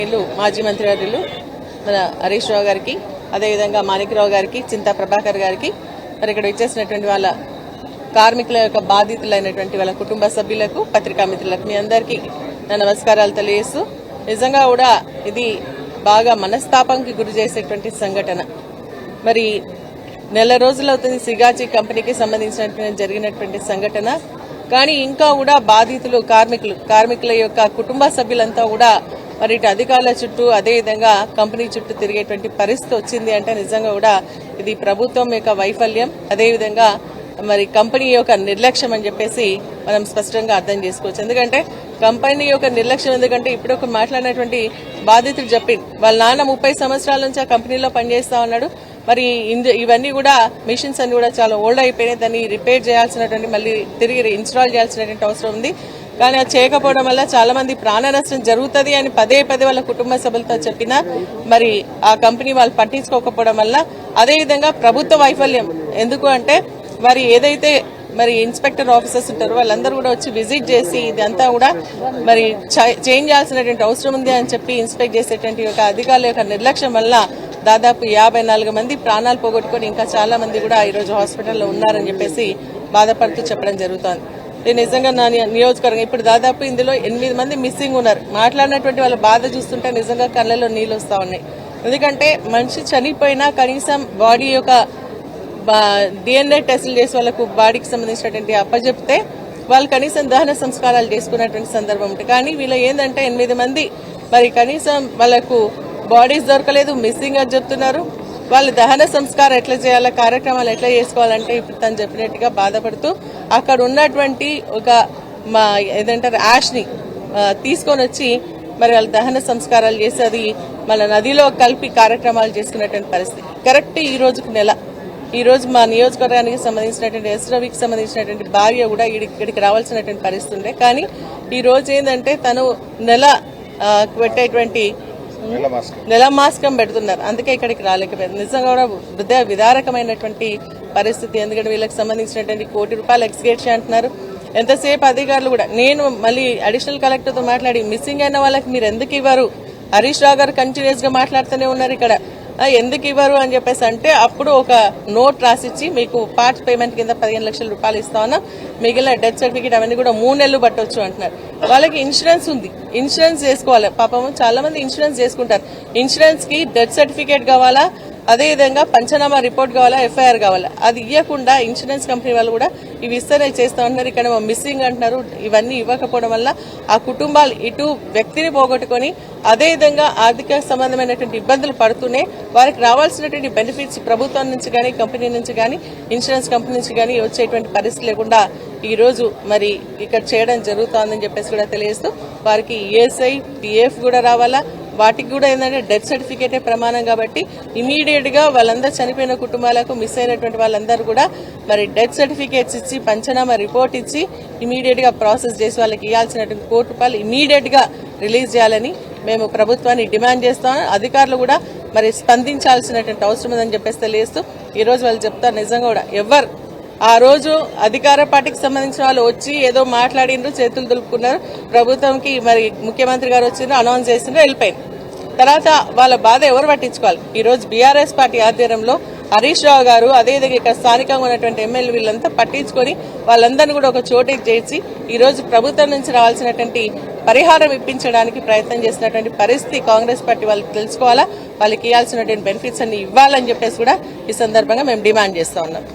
మాజీ మంత్రివర్యులు మన హరీష్ రావు గారికి, అదేవిధంగా మాణిక్రావు గారికి, చింతా ప్రభాకర్ గారికి, మరి ఇక్కడ వచ్చేసినటువంటి వాళ్ళ కార్మికుల యొక్క బాధితులైనటువంటి వాళ్ళ కుటుంబ సభ్యులకు, పత్రికా మిత్రులకు మీ అందరికీ నా నమస్కారాలు తెలియజేస్తూ, నిజంగా కూడా ఇది బాగా మనస్తాపంకి గురి చేసేటువంటి సంఘటన. మరి నెల రోజులు అవుతుంది సిగాచి కంపెనీకి సంబంధించినటువంటి జరిగినటువంటి సంఘటన. కానీ ఇంకా కూడా బాధితులు కార్మికుల యొక్క కుటుంబ సభ్యులంతా కూడా మరి ఇటు అధికారుల చుట్టూ, అదేవిధంగా కంపెనీ చుట్టూ తిరిగేటువంటి పరిస్థితి వచ్చింది అంటే నిజంగా కూడా ఇది ప్రభుత్వం యొక్క వైఫల్యం, అదేవిధంగా మరి కంపెనీ యొక్క నిర్లక్ష్యం అని చెప్పేసి మనం స్పష్టంగా అర్థం చేసుకోవచ్చు. ఎందుకంటే కంపెనీ యొక్క నిర్లక్ష్యం ఎందుకంటే ఇప్పుడు ఒక మాట్లాడినటువంటి బాధితుడు చెప్పింది, వాళ్ళ నాన్న 30 సంవత్సరాల నుంచి ఆ కంపెనీలో పనిచేస్తా ఉన్నాడు. మరి ఇవన్నీ కూడా మిషన్స్ అన్ని కూడా చాలా ఓల్డ్ అయిపోయినాయి, దాన్ని రిపేర్ చేయాల్సినటువంటి మళ్ళీ తిరిగి ఇన్స్టాల్ చేయాల్సినటువంటి అవసరం ఉంది. కానీ అది చేయకపోవడం వల్ల చాలా మంది ప్రాణ నష్టం జరుగుతుంది అని పదే వాళ్ళ కుటుంబ సభ్యులతో చెప్పినా మరి ఆ కంపెనీ వాళ్ళు పట్టించుకోకపోవడం వల్ల, అదేవిధంగా ప్రభుత్వ వైఫల్యం. ఎందుకు అంటే మరి ఏదైతే మరి ఇన్స్పెక్టర్ ఆఫీసర్స్ ఉంటారో వాళ్ళందరూ కూడా వచ్చి విజిట్ చేసి ఇదంతా కూడా మరి చేంజ్ చేయాల్సినటువంటి అవసరం ఉంది అని చెప్పి ఇన్స్పెక్ట్ చేసేటువంటి ఒక అధికారుల యొక్క నిర్లక్ష్యం వల్ల దాదాపు 54 మంది ప్రాణాలు పోగొట్టుకుని ఇంకా చాలా మంది కూడా ఈరోజు హాస్పిటల్లో ఉన్నారని చెప్పేసి బాధపడుతూ చెప్పడం జరుగుతోంది. నిజంగా నా నియోజకవర్గం ఇప్పుడు దాదాపు ఇందులో 8 మంది మిస్సింగ్ ఉన్నారు. మాట్లాడినటువంటి వాళ్ళ బాధ చూస్తుంటే నిజంగా కళ్ళలో నీళ్ళు వస్తా ఉన్నాయి. ఎందుకంటే మనిషి చనిపోయినా కనీసం బాడీ యొక్క DNA టెస్టులు చేసి వాళ్ళకు బాడీకి సంబంధించినటువంటి అప్పచెప్తే వాళ్ళు కనీసం దహన సంస్కారాలు చేసుకున్నటువంటి సందర్భం ఉంటుంది. కానీ వీళ్ళు ఏంటంటే 8 మంది మరి కనీసం వాళ్ళకు బాడీస్ దొరకలేదు, మిస్సింగ్ అని చెప్తున్నారు. వాళ్ళు దహన సంస్కారం ఎట్లా చేయాలా, కార్యక్రమాలు ఎట్లా చేసుకోవాలంటే ఇప్పుడు తను చెప్పినట్టుగా బాధపడుతూ అక్కడ ఉన్నటువంటి ఒక ఏదంటారు యాష్ని తీసుకొని వచ్చి మరి వాళ్ళ దహన సంస్కారాలు చేసి అది మన నదిలో కలిపి కార్యక్రమాలు చేసుకున్నటువంటి పరిస్థితి. కరెక్ట్ ఈ రోజు మా నియోజకవర్గానికి సంబంధించినటువంటి రవికి సంబంధించినటువంటి భార్య కూడా ఇక్కడికి రావాల్సినటువంటి పరిస్థితి ఉండే. కానీ ఈ రోజు ఏంటంటే తను పెట్టేటువంటి నెల మాస్కం పెడుతున్నారు, అందుకే ఇక్కడికి రాలేకపోయారు. నిజంగా కూడా హృదయ విదారకమైనటువంటి పరిస్థితి. ఎందుకంటే వీళ్ళకి సంబంధించినటువంటి ₹1 కోటి ఎక్స్గ్రేషన్ అంటున్నారు. ఎంతసేపు అధికారులు కూడా నేను మళ్ళీ అడిషనల్ కలెక్టర్తో మాట్లాడి మిస్సింగ్ అయిన వాళ్ళకి మీరు ఎందుకు ఇవ్వరు, హరీష్ రావు గారు కంటిన్యూస్ గా మాట్లాడుతూనే ఉన్నారు ఇక్కడ, ఎందుకు ఇవ్వరు అని చెప్పేసి అంటే అప్పుడు ఒక నోట్ రాసిచ్చి మీకు పార్ట్ పేమెంట్ కింద 15 లక్షల రూపాయలు ఇస్తామన్నా, మిగిలిన డెత్ సర్టిఫికేట్ అవన్నీ కూడా 3 నెలలు పట్టవచ్చు అంటున్నారు. వాళ్ళకి ఇన్సూరెన్స్ ఉంది, ఇన్సూరెన్స్ చేసుకోవాలి. పాపం చాలా మంది ఇన్సూరెన్స్ చేసుకుంటారు. ఇన్సూరెన్స్ కి డెత్ సర్టిఫికేట్ కావాలా, అదేవిధంగా పంచనామా రిపోర్ట్ కావాలా, FIR కావాలా. అది ఇవ్వకుండా ఇన్సూరెన్స్ కంపెనీ వాళ్ళు కూడా ఇవి ఇస్తేనే చేస్తా ఉంటున్నారు. ఇక్కడ మిస్సింగ్ అంటున్నారు. ఇవన్నీ ఇవ్వకపోవడం వల్ల ఆ కుటుంబాలు ఇటు వ్యక్తిని పోగొట్టుకుని అదేవిధంగా ఆర్థిక సంబంధమైనటువంటి ఇబ్బందులు పడుతూనే వారికి రావాల్సినటువంటి బెనిఫిట్స్ ప్రభుత్వం నుంచి కానీ, కంపెనీ నుంచి కానీ, ఇన్సూరెన్స్ కంపెనీ నుంచి కానీ వచ్చేటువంటి పరిస్థితి లేకుండా ఈ రోజు మరి ఇక్కడ చేయడం జరుగుతోందని చెప్పేసి కూడా తెలియజేస్తూ వారికి ESI, PF కూడా రావాలా. వాటికి కూడా ఏంటంటే డెత్ సర్టిఫికేటే ప్రమాణం కాబట్టి ఇమీడియట్ గా వాళ్ళందరూ చనిపోయిన కుటుంబాలకు మిస్ అయినటువంటి వాళ్ళందరూ కూడా మరి డెత్ సర్టిఫికేట్స్ ఇచ్చి పంచనామా రిపోర్ట్ ఇచ్చి ఇమీడియట్ గా ప్రాసెస్ చేసి వాళ్ళకి ఇవ్వాల్సినటువంటి ₹1 కోటి ఇమీడియట్ గా రిలీజ్ చేయాలని మేము ప్రభుత్వాన్ని డిమాండ్ చేస్తాం. అధికారులు కూడా మరి స్పందించాల్సినటువంటి అవసరం ఉందని చెప్పేసి తెలియజేస్తూ ఈ రోజు వాళ్ళు చెప్తారు. నిజంగా కూడా ఎవరు ఆ రోజు అధికార పార్టీకి సంబంధించిన వాళ్ళు వచ్చి ఏదో మాట్లాడిండ్రు, చేతులు దులుపుకున్నారు, ప్రభుత్వంకి మరి ముఖ్యమంత్రి గారు వచ్చిండ్రు, అనౌన్స్ చేసిండ్రు, వెళ్ళిపోయింది. తర్వాత వాళ్ళ బాధ ఎవరు పట్టించుకోవాలి? ఈ రోజు BRS పార్టీ ఆధ్వర్యంలో హరీష్ రావు గారు, అదేవిధంగా ఇక్కడ స్థానికంగా ఉన్నటువంటి ఎమ్మెల్యే వీళ్ళంతా పట్టించుకొని వాళ్ళందరినీ కూడా ఒక చోటికి చేసి ఈ రోజు ప్రభుత్వం నుంచి రావాల్సినటువంటి పరిహారం ఇప్పించడానికి ప్రయత్నం చేసినటువంటి పరిస్థితి కాంగ్రెస్ పార్టీ వాళ్ళకి తెలుసుకోవాలా, వాళ్ళకి ఇవ్వాల్సినటువంటి బెనిఫిట్స్ అన్ని ఇవ్వాలని చెప్పేసి కూడా ఈ సందర్భంగా మేము డిమాండ్ చేస్తా ఉన్నాం.